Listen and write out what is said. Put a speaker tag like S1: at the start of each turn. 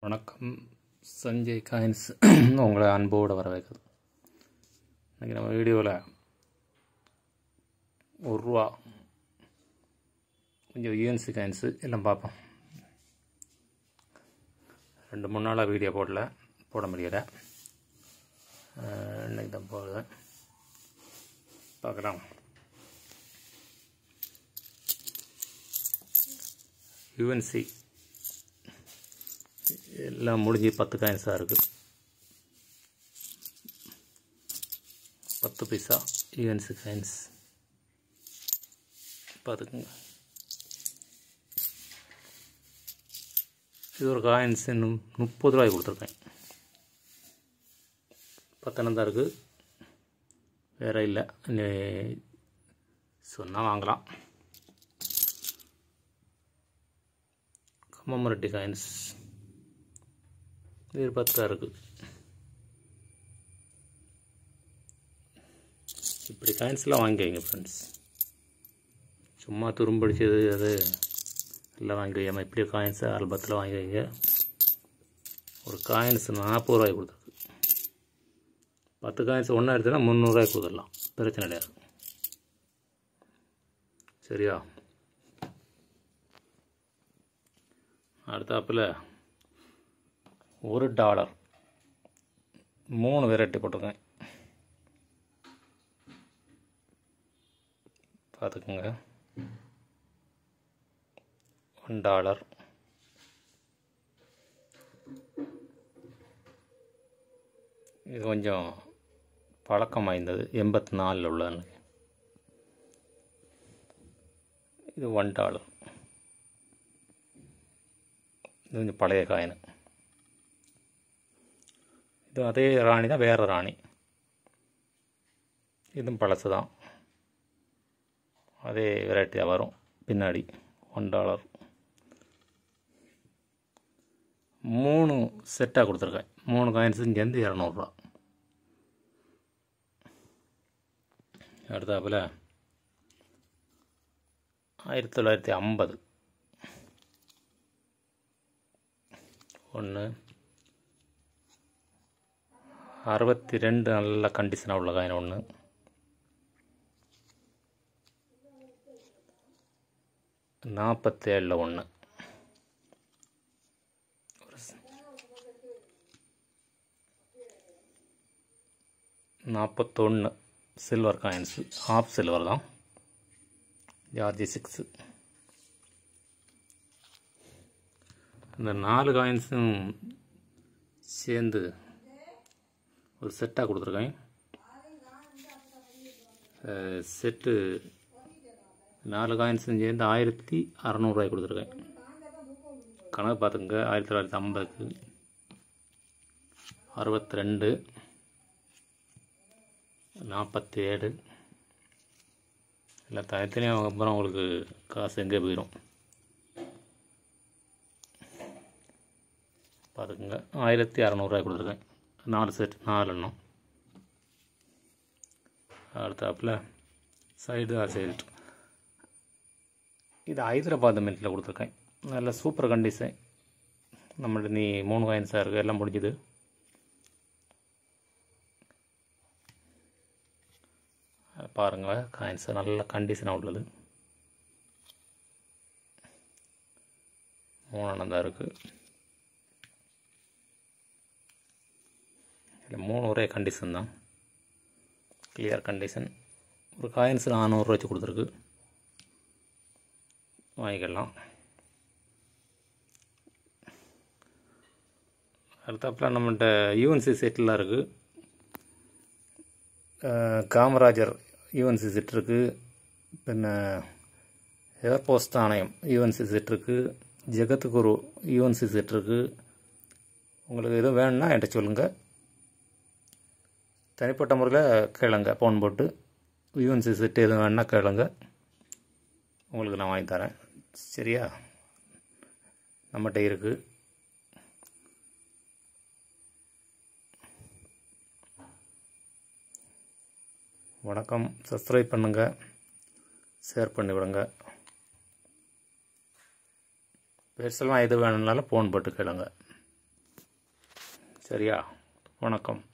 S1: வணக்கம். சஞ்சய் காயின்ஸ் உங்களை அன்போடு வரவேற்குது. இன்றைக்கி நம்ம வீடியோவில் ₹1 கொஞ்சம் யூஎன்சி காயின்ஸு எல்லாம் பார்ப்போம். 2-3 நாளாக வீடியோ போட முடியலை. இன்றைக்கி தான் போடுறேன். பார்க்கலாம். யூஎன்சி எல்லாம் முடிஞ்சு 10 காயின்ஸாக இருக்குது. 10 பைசா யூஎன்சி காயின்ஸ் பார்த்துக்குங்க. இது ஒரு காயின்ஸ் இன்னும் ₹30 கொடுத்துருக்கேன். 10 தான் இருக்குது, வேறு இல்லை. சொன்னால் வாங்கலாம். கம்மமரட்டி காயின்ஸ் இது 10 இருக்குது. இப்படி காயின்ஸ்லாம் வாங்கி வைங்க ஃப்ரெண்ட்ஸ். சும்மா துரும்படிச்சது அது எல்லாம் வாங்கி வைக்காமல் இப்படி காயின்ஸை ஆல்பத்தில் வாங்கி வைங்க. ஒரு காயின்ஸ் ₹40 கொடுத்துருக்கு. 10 காயின்ஸ் ஒன்றா எடுத்தோன்னா ₹300 கொடுத்துடலாம், பிரச்சனை கிடையாது. சரியா? அடுத்தாப்பில் $1 3 வெரைட்டி போட்டிருக்கேன். பார்த்துக்குங்க. $1 இது கொஞ்சம் பழக்கம் வாய்ந்தது, 84 உள்ளது. இது $1 இது கொஞ்சம் பழைய காயின். இது அதே ராணி தான், வேறு ராணி. இதுவும் பழசு தான், அதே வெரைட்டியாக வரும் பின்னாடி. $1 3 செட்டாக கொடுத்துருக்கேன். 3 காயின்ஸும் சேர்ந்து $200. அடுத்தாப்பில் 1950 1 62 நல்ல கண்டிஷனாக உள்ள coin 1. $47 1. 41 silver coins, half silver தான், ஜார்ஜி 6. இந்த 4 காயின்ஸும் சேர்ந்து ஒரு செட்டாக கொடுத்துருக்கேன். செட்டு 4 காயின்ஸும் சேர்ந்து $1600 கொடுத்துருக்கேன். கணக்கு பார்த்துங்க. 1950க்கு 62 47 இல்லை தனித்தனியாக அப்புறம் உங்களுக்கு காசு எங்கே போயிடும். பார்த்துக்குங்க. $1600 கொடுத்துருக்கேன். 4 செட், 4 எண்ணம். அடுத்தாப்பில் சைடு இது ஹைதராபாத் மின்ட்டில் கொடுத்துருக்கேன். நல்ல சூப்பர் கண்டிஷன். நம்மள்ட்ட 3 காயின்ஸாக இருக்குது, எல்லாம் முடிஞ்சுது. பாருங்கள், காயின்ஸ் நல்ல கண்டிஷனாக உள்ளது. 3 எண்ணம் தான் இருக்குது. இல்லை 3 ஒரே கண்டிஷன் தான், கிளியர் கண்டிஷன். ஒரு காயின்ஸ் $400 வச்சு கொடுத்துருக்கு, வாங்கிக்கலாம். அடுத்தாப்பில் நம்மகிட்ட யூஎன்சி செட்டெலாம் இருக்குது. காமராஜர் யூஎன்சி செட் இருக்குது. பின்ன ஏர்போஸ்ட் ஆணையம் யூஎன்சி செட் இருக்குது. ஜெகத்குரு யூஎன்சி செட் இருக்குது. உங்களுக்கு எதுவும் வேணும்னா என்கிட்ட சொல்லுங்கள். தனிப்பட்ட முறையில் கேளுங்க, ஃபோன் போட்டு யூஎன்சி செட்டு எதுவும் வேணுன்னா கேளுங்க, உங்களுக்கு நான் வாங்கி தரேன். சரியா? நம்மகிட்ட இருக்குது. வணக்கம். சப்ஸ்கிரைப் பண்ணுங்கள், ஷேர் பண்ணி விடுங்க. பெருசெல்லாம் எது வேணும்னாலும் ஃபோன் போட்டு கேளுங்க. சரியா? வணக்கம்.